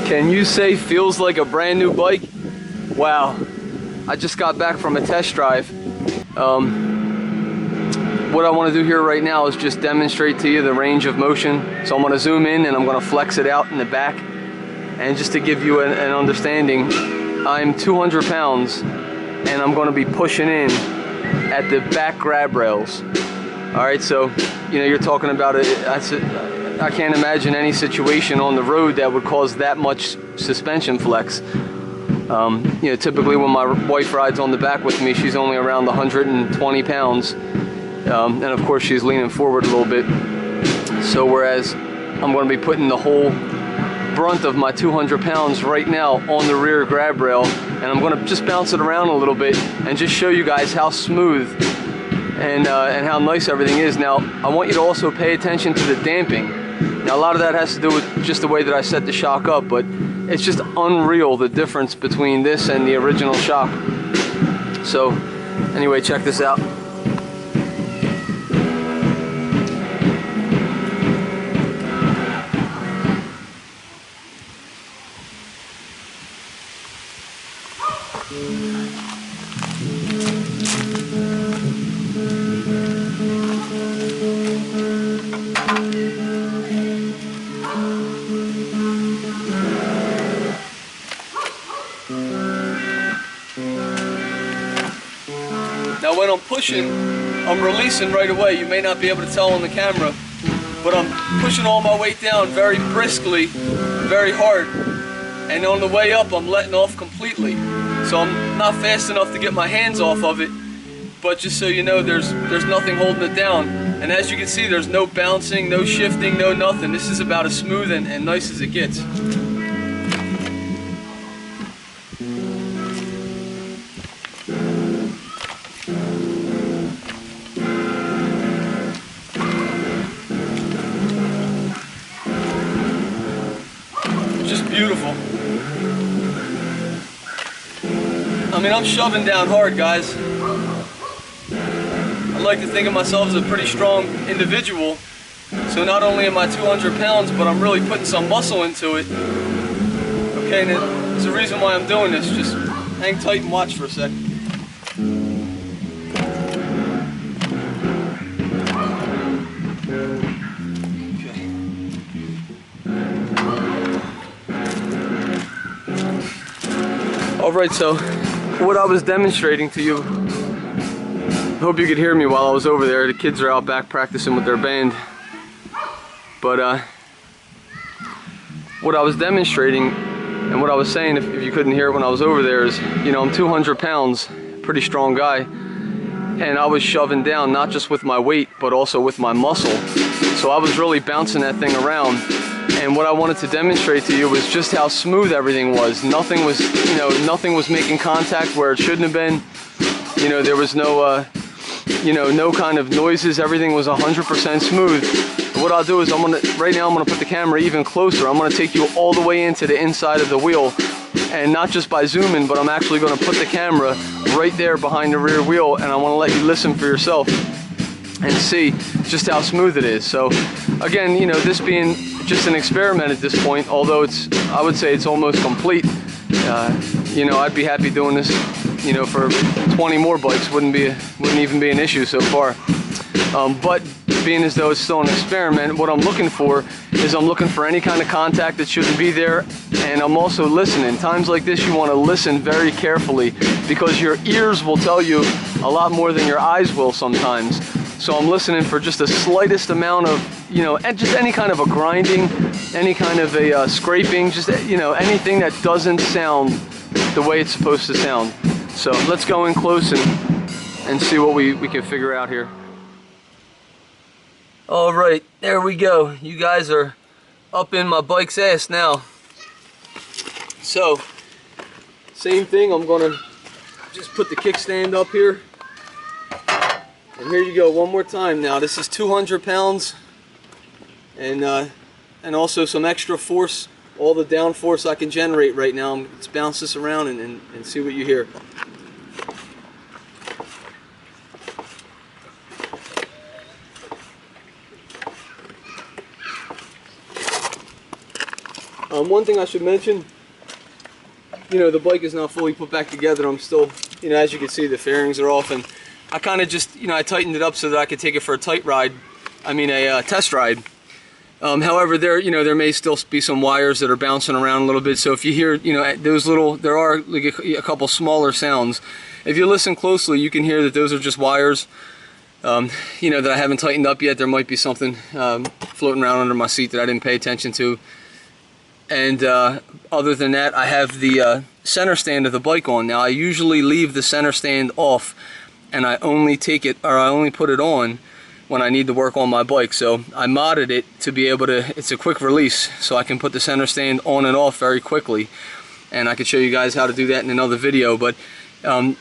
Can you say feels like a brand new bike? Wow, I just got back from a test drive. What I want to do here right now is just demonstrate to you the range of motion. So I'm going to zoom in and I'm going to flex it out in the back. And just to give you an understanding, I'm 200 pounds and I'm going to be pushing in at the back grab rails. Alright, so you know, you're talking about it. I can't imagine any situation on the road that would cause that much suspension flex. You know, typically when my wife rides on the back with me, she's only around 120 pounds. And of course she's leaning forward a little bit. So whereas I'm going to be putting the whole brunt of my 200 pounds right now on the rear grab rail, and I'm going to just bounce it around a little bit and just show you guys how smooth and how nice everything is. Now I want you to also pay attention to the damping. Now a lot of that has to do with just the way that I set the shock up, but it's just unreal the difference between this and the original shock. So anyway, check this out. Now when I'm pushing, I'm releasing right away. You may not be able to tell on the camera, but I'm pushing all my weight down very briskly, very hard. And on the way up, I'm letting off completely. So I'm not fast enough to get my hands off of it, but just so you know, there's nothing holding it down. And as you can see, there's no bouncing, no shifting, no nothing. This is about as smooth and nice as it gets. Just beautiful. I mean, I'm shoving down hard, guys. I like to think of myself as a pretty strong individual. So not only am I 200 pounds, but I'm really putting some muscle into it. Okay, and there's a reason why I'm doing this. Just hang tight and watch for a second. Alright, so what I was demonstrating to you, I hope you could hear me while I was over there. The kids are out back practicing with their band. But what I was demonstrating and what I was saying, if you couldn't hear it when I was over there, is, you know, I'm 200 pounds, pretty strong guy, and I was shoving down not just with my weight but also with my muscle. So I was really bouncing that thing around. And what I wanted to demonstrate to you was just how smooth everything was. Nothing was, you know, nothing was making contact where it shouldn't have been. You know, there was no, you know, no kind of noises. Everything was 100% smooth. What I'll do is right now I'm gonna put the camera even closer. I'm gonna take you all the way into the inside of the wheel, and not just by zooming, but I'm actually gonna put the camera right there behind the rear wheel, and I wanna let you listen for yourself and see just how smooth it is. So again, you know, this being just an experiment at this point, although I would say it's almost complete. You know, I'd be happy doing this, you know, for 20 more bikes. Wouldn't even be an issue so far. But being as though it's still an experiment, what I'm looking for is I'm looking for any kind of contact that shouldn't be there, and I'm also listening. Times like this, you want to listen very carefully, because your ears will tell you a lot more than your eyes will sometimes. So I'm listening for just the slightest amount of, you know, and just any kind of a grinding, any kind of a scraping, just, you know, anything that doesn't sound the way it's supposed to sound. So let's go in close and see what we can figure out here. All right, there we go. You guys are up in my bike's ass now. So, same thing, I'm gonna just put the kickstand up here. And here you go, one more time now. This is 200 pounds, and also some extra force, all the down force I can generate right now. Let's bounce this around and see what you hear. One thing I should mention, you know, the bike is not fully put back together. I'm still, you know, as you can see, the fairings are off, and I kind of just, you know, I tightened it up so that I could take it for a test ride. However, there may still be some wires that are bouncing around a little bit. So if you hear, you know, there are like a couple smaller sounds. If you listen closely, you can hear that those are just wires, you know, that I haven't tightened up yet. There might be something floating around under my seat that I didn't pay attention to. And other than that, I have the center stand of the bike on. Now, I usually leave the center stand off, and I only put it on when I need to work on my bike. So I modded it to be able to, it's a quick release, so I can put the center stand on and off very quickly. And I could show you guys how to do that in another video, but in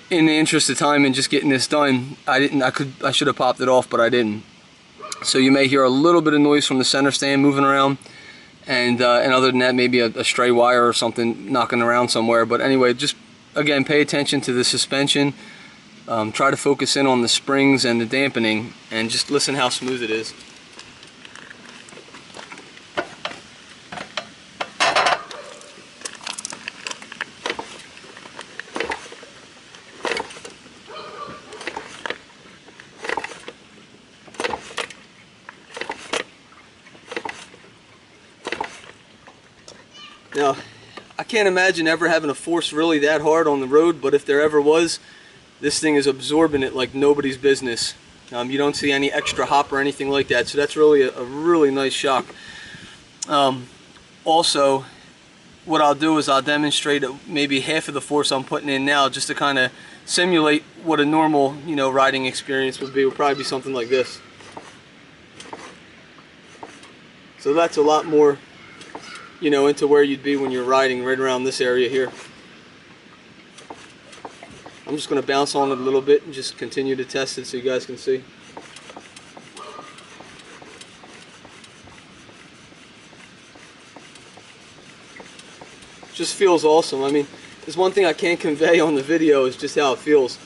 the interest of time and just getting this done, I should have popped it off, but I didn't. So you may hear a little bit of noise from the center stand moving around, and other than that, maybe a stray wire or something knocking around somewhere. But anyway, just again, pay attention to the suspension. Try to focus in on the springs and the dampening, and just listen how smooth it is. Now, I can't imagine ever having to force really that hard on the road, but if there ever was, this thing is absorbing it like nobody's business. You don't see any extra hop or anything like that, so that's really a really nice shock. Also, what I'll do is I'll demonstrate maybe half of the force I'm putting in now, just to kind of simulate what a normal, you know, riding experience would be. Would probably be something like this. So that's a lot more, you know, into where you'd be when you're riding right around this area here. I'm just going to bounce on it a little bit and just continue to test it so you guys can see. Just feels awesome. I mean, there's one thing I can't convey on the video is just how it feels.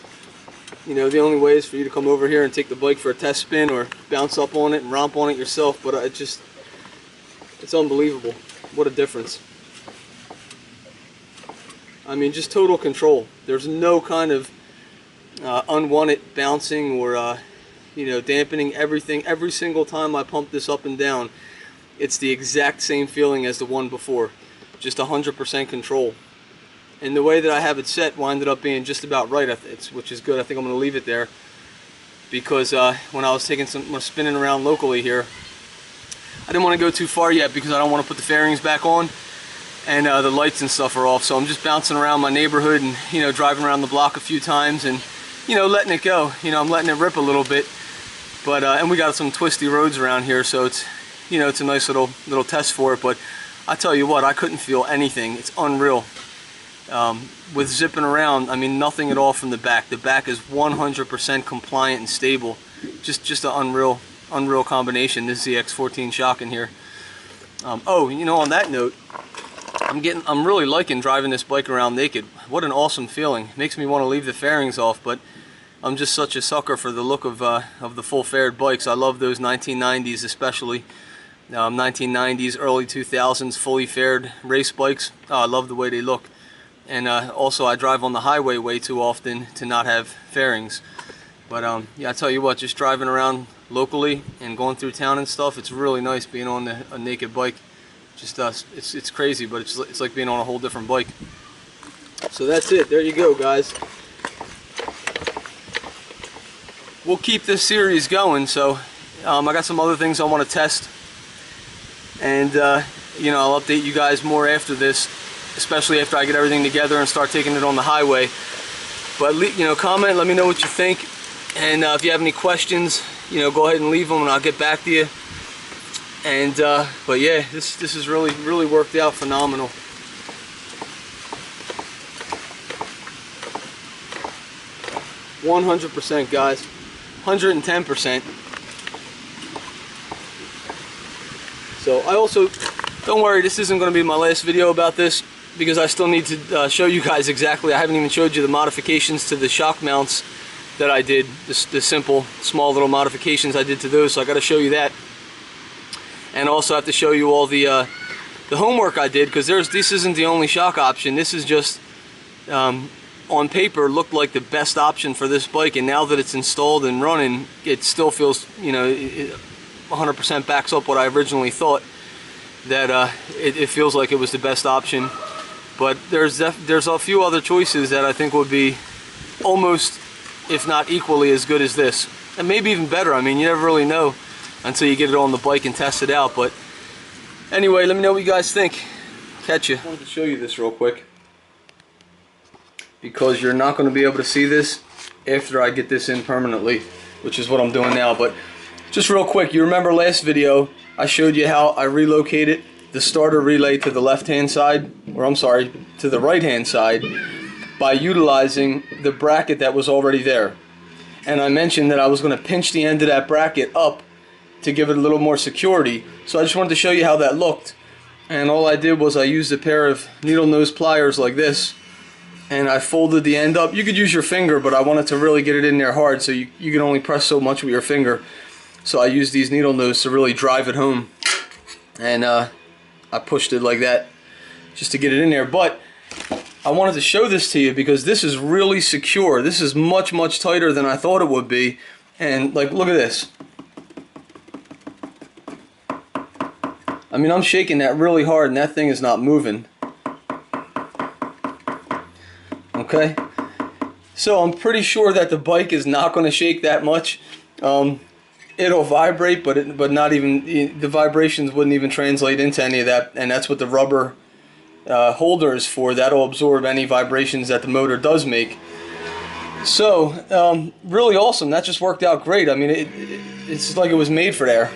You know, the only way is for you to come over here and take the bike for a test spin or bounce up on it and romp on it yourself, but it's unbelievable. What a difference. I mean, just total control. There's no kind of unwanted bouncing or you know, dampening. Everything. Every single time I pump this up and down, it's the exact same feeling as the one before. Just 100% control. And the way that I have it set winded up being just about right, which is good. I think I'm going to leave it there, because when I was spinning around locally here, I didn't want to go too far yet because I don't want to put the fairings back on, and the lights and stuff are off. So I'm just bouncing around my neighborhood and, you know, driving around the block a few times and, you know, letting it go. You know, I'm letting it rip a little bit, but and we got some twisty roads around here, so it's, you know, it's a nice little test for it. But I tell you what, I couldn't feel anything. It's unreal. With zipping around, I mean, nothing at all from the back. The back is 100% compliant and stable. Just an unreal combination. This ZX14 shock in here. Oh, you know, on that note, I'm really liking driving this bike around naked. What an awesome feeling. Makes me want to leave the fairings off, but I'm just such a sucker for the look of the full faired bikes. I love those 1990s, especially 1990s, early 2000s fully faired race bikes. Oh, I love the way they look. And also, I drive on the highway way too often to not have fairings. But yeah, I tell you what, just driving around locally and going through town and stuff, it's really nice being on a naked bike. Just it's crazy, but it's like being on a whole different bike. So that's it. There you go, guys. We'll keep this series going. So I got some other things I want to test, and you know, I'll update you guys more after this, especially after I get everything together and start taking it on the highway. But you know, comment, let me know what you think, and if you have any questions, you know, go ahead and leave them and I'll get back to you. And but yeah, this has really worked out phenomenal. %, guys, 110%. So I also, don't worry, this isn't going to be my last video about this, because I still need to show you guys exactly. I haven't even showed you the modifications to the shock mounts that I did, the simple, small little modifications I did to those, so I got to show you that. And also have to show you all the the homework I did, because this isn't the only shock option. This is just on paper looked like the best option for this bike, and now that it's installed and running, it still feels, you know, 100% backs up what I originally thought, that it feels like it was the best option. But there's a few other choices that I think would be almost, if not equally, as good as this, and maybe even better. I mean, you never really know until you get it on the bike and test it out. But anyway, let me know what you guys think. Catch you. I wanted to show you this real quick, because you're not going to be able to see this after I get this in permanently, which is what I'm doing now. But just real quick, you remember last video I showed you how I relocated the starter relay to the left hand side, or I'm sorry, to the right hand side, by utilizing the bracket that was already there. And I mentioned that I was going to pinch the end of that bracket up to give it a little more security. So I just wanted to show you how that looked. And all I did was I used a pair of needle nose pliers like this, and I folded the end up. You could use your finger, but I wanted to really get it in there hard, so you can only press so much with your finger. So I used these needle nose to really drive it home. And I pushed it like that just to get it in there. But I wanted to show this to you because this is really secure. This is much, much tighter than I thought it would be. And like, look at this. I mean, I'm shaking that really hard and that thing is not moving. Okay, so I'm pretty sure that the bike is not going to shake that much. It'll vibrate, but not even, the vibrations wouldn't even translate into any of that, and that's what the rubber holder is for. That'll absorb any vibrations that the motor does make. So really awesome. That just worked out great. I mean, it's like it was made for there.